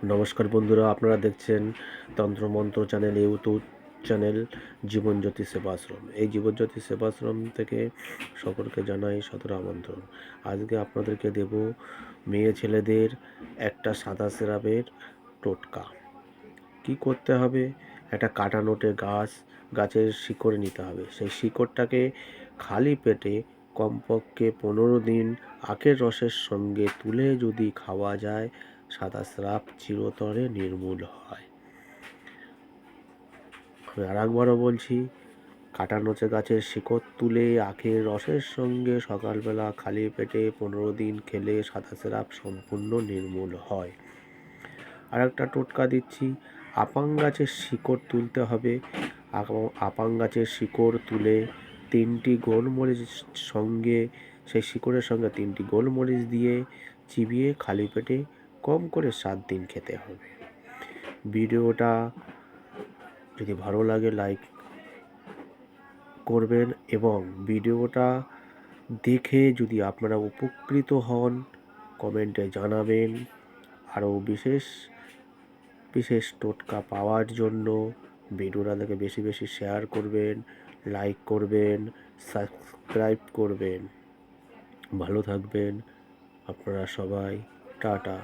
নমস্কার বন্ধুরা, আপনারা দেখছেন Tantramantra channel, YouTube channel Jibanjyoti Sevashram. এই জীবনজ্যোতি সেবাশ্রম থেকে সকলকে জানাই সাদর আমন্ত্রণ। আজকে আপনাদেরকে দেব মেয়ে ছেলেদের একটা সাদা সিরাপের টোটকা। কি করতে হবে? একটা কাটা নোটে গাছের শিকড় নিতে হবে। সেই শিকড়টাকে খালি পেটে কমপক্ষে 15 দিন আখের রসের সঙ্গে তুলে যদি খাওয়া যায়, সাদা স্রাব চিরতরে নির্মূল হয়। আমি আরেকবারও বলছি, কাটা নোচে গাছের শিকড় তুলে আখের রসের সঙ্গে সকালবেলা খালি পেটে 15 দিন খেলে সাদা স্রাব সম্পূর্ণ নির্মূল হয়। আর একটা টোটকা দিচ্ছি, আপাং গাছের শিকড় তুলতে হবে। আপাং গাছের শিকড় তুলে 3টি গোলমরিচ সঙ্গে সেই শিকড়ের সঙ্গে 3টি গোলমরিচ দিয়ে চিবিয়ে খালি পেটে কম করে 7 দিন খেতে হবে। ভিডিওটা যদি ভালো লাগে লাইক করবেন এবং ভিডিওটা দেখে যদি আপনারা উপকৃত হন কমেন্টে জানাবেন। আরও বিশেষ টোটকা পাওয়ার জন্য ভিডিওটাকে বেশি বেশি শেয়ার করবেন, লাইক করবেন, সাবস্ক্রাইব করবেন। ভালো থাকবেন আপনারা সবাই। টাটা।